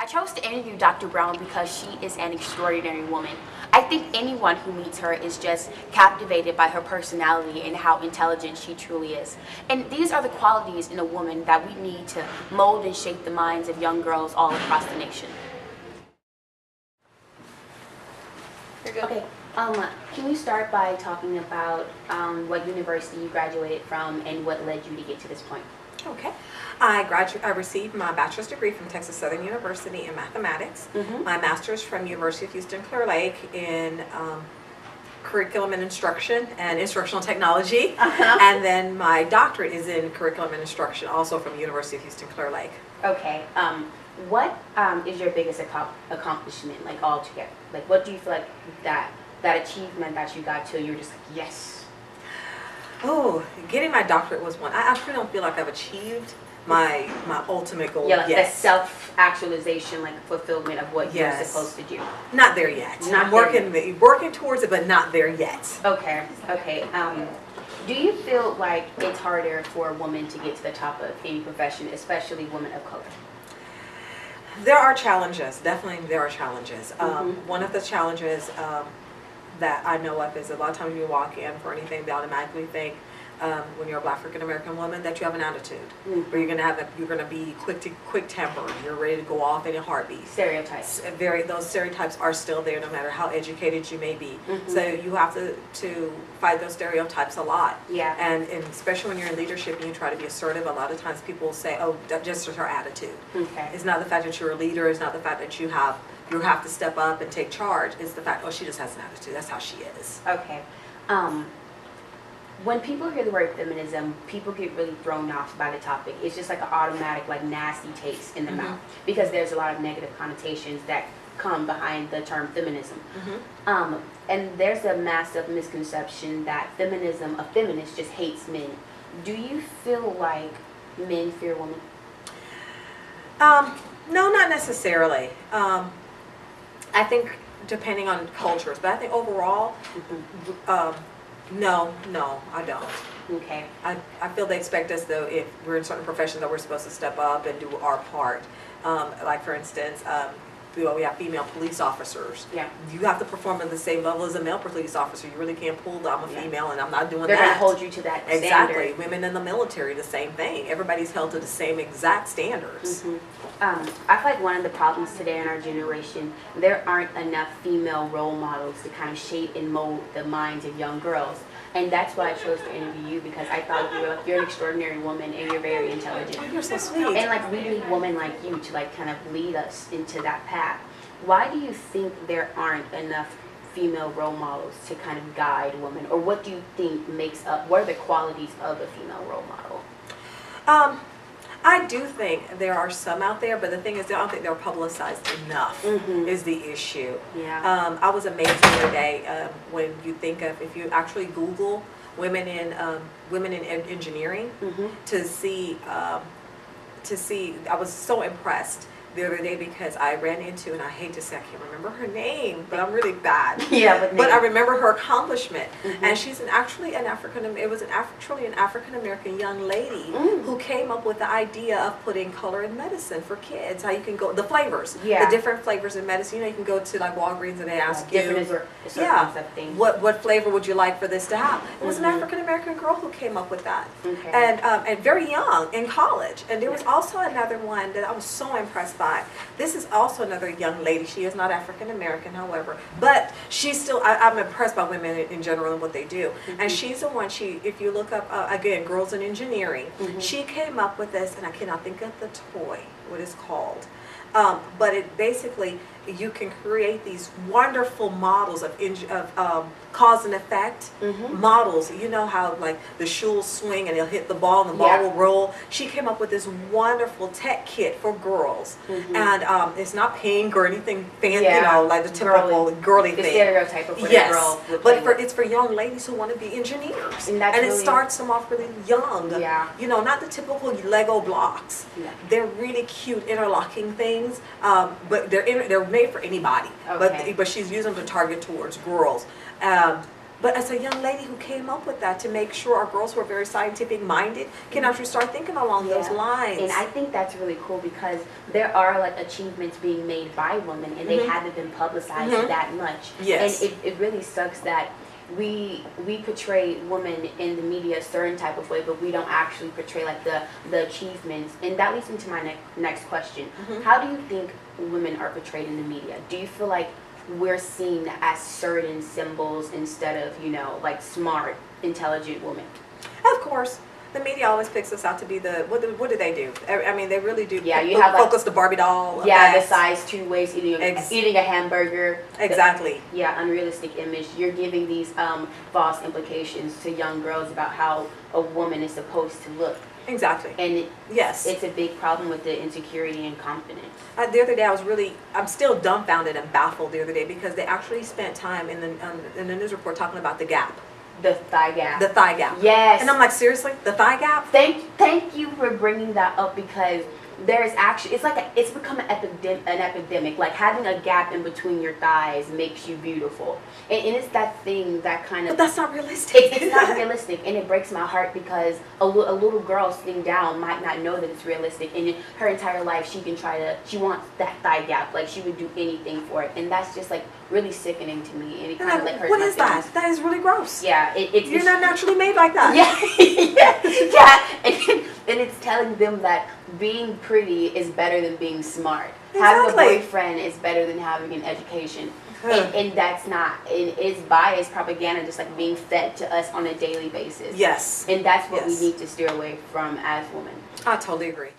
I chose to interview Dr. Brown because she is an extraordinary woman. I think anyone who meets her is just captivated by her personality and how intelligent she truly is. And these are the qualities in a woman that we need to mold and shape the minds of young girls all across the nation. Okay, can we start by talking about what university you graduated from and what led you to get to this point? Okay. I received my bachelor's degree from Texas Southern University in mathematics, my master's from University of Houston Clear Lake in curriculum and instruction and instructional technology, and then my doctorate is in curriculum and instruction, also from University of Houston Clear Lake. Okay. What is your biggest accomplishment, like all together? Like, what do you feel like that achievement that you got to, you're just like, yes? Oh, getting my doctorate was one. I actually don't feel like I've achieved my ultimate goal. Yeah, like yet. that self-actualization, like fulfillment of what you're supposed to do. Not there yet. I'm working towards it, but not there yet. Okay. Okay. Do you feel like it's harder for a woman to get to the top of any profession, especially women of color? There are challenges. Definitely, there are challenges. One of the challenges that I know of is a lot of times you walk in for anything, they automatically think when you're a Black African American woman that you have an attitude, or you're gonna be quick tempered, you're ready to go off in a heartbeat. Stereotypes. Those stereotypes are still there, no matter how educated you may be. So you have to fight those stereotypes a lot. Yeah. And especially when you're in leadership and you try to be assertive, a lot of times people will say, "Oh, that's just her attitude." Okay. It's not the fact that you're a leader. It's not the fact that you have to step up and take charge. It's the fact, oh, she just has an attitude. That's how she is. Okay. When people hear the word feminism, people get really thrown off by the topic. It's just like an automatic, like, nasty taste in the mouth, because there's a lot of negative connotations that come behind the term feminism. And there's a massive misconception that a feminist just hates men. Do you feel like men fear women? No, not necessarily. I think depending on cultures, but I think overall, no, I don't. Okay. I feel they expect us, though, if we're in certain professions, that we're supposed to step up and do our part. Like, for instance, we have female police officers. Yeah. You have to perform at the same level as a male police officer. You really can't pull I'm a female and I'm not doing They're that. They're going to hold you to that standard. Exactly. Women in the military, the same thing. Everybody's held to the same exact standards. I feel like one of the problems today in our generation, there aren't enough female role models to kind of shape and mold the minds of young girls. And that's why I chose to interview you, because I thought you're an extraordinary woman and you're very intelligent. Oh, you're so sweet. And like, we need women like you to like kind of lead us into that path. Why do you think there aren't enough female role models to kind of guide women? Or what do you think what are the qualities of a female role model? I do think there are some out there, but the thing is, I don't think they're publicized enough is the issue. Yeah. I was amazed the other day when you think of, if you actually Google women in engineering, to see, I was so impressed the other day, because I ran into, and I hate to say I can't remember her name, but I'm really bad. Yeah, but I remember her accomplishment, and she's actually an African American young lady who came up with the idea of putting color in medicine for kids. How you can go, the flavors, the different flavors in medicine. You know, you can go to like Walgreens and they ask you, what flavor would you like for this to have? It was an African American girl who came up with that, and very young, in college. And there was also another one that I was so impressed by. This is also another young lady. She is not African American, however, but she's still, I'm impressed by women in general and what they do. And she's the one, if you look up, again, girls in engineering, she came up with this, and I cannot think of the toy, what it's called. But it basically, you can create these wonderful models of cause and effect models. You know how like the shoe will swing and it'll hit the ball and the ball will roll. She came up with this wonderful tech kit for girls, and it's not pink or anything fancy, you know, like the typical girly thing. The stereotype of what a girl would play but it's for young ladies who want to be engineers, and it starts them off really young. Yeah. You know, not the typical Lego blocks. Yeah. They're really cute interlocking things, but they're made for anybody. Okay. But she's using them to target towards girls. But as a young lady who came up with that to make sure our girls who are very scientific minded can actually start thinking along those lines. And I think that's really cool because there are like achievements being made by women and they haven't been publicized that much. Yes. And it really sucks that we portray women in the media a certain type of way, but we don't actually portray like the achievements. And that leads me to my next question. How do you think women are portrayed in the media? Do you feel like we're seen as certain symbols instead of, you know, like smart, intelligent women? Of course. The media always picks us out to be the, what do they do? I mean, they really do you have focus the Barbie doll. Yeah, the size 2 waist, eating a hamburger. Exactly. Unrealistic image. You're giving these false implications to young girls about how a woman is supposed to look. Exactly. And yes, it's a big problem with the insecurity and confidence. The other day I'm still dumbfounded and baffled the other day because they actually spent time in the news report talking about the gap. The thigh gap. The thigh gap. Yes. And I'm like, seriously? The thigh gap? Thank you for bringing that up because there's actually, it's become an epidemic. Like having a gap in between your thighs makes you beautiful. And it's that thing that kind of... But that's not realistic. It's not realistic, and it breaks my heart because a little girl sitting down might not know that it's realistic, and in her entire life she wants that thigh gap, like she would do anything for it, and that's just like really sickening to me, and it kind of like hurts my feelings. What is that? That is really gross. Yeah, you're not naturally made like that. And it's telling them that being pretty is better than being smart. Exactly. Having a boyfriend is better than having an education. And that's not, it's biased propaganda just like being fed to us on a daily basis. Yes. And that's what we need to steer away from as women. I totally agree.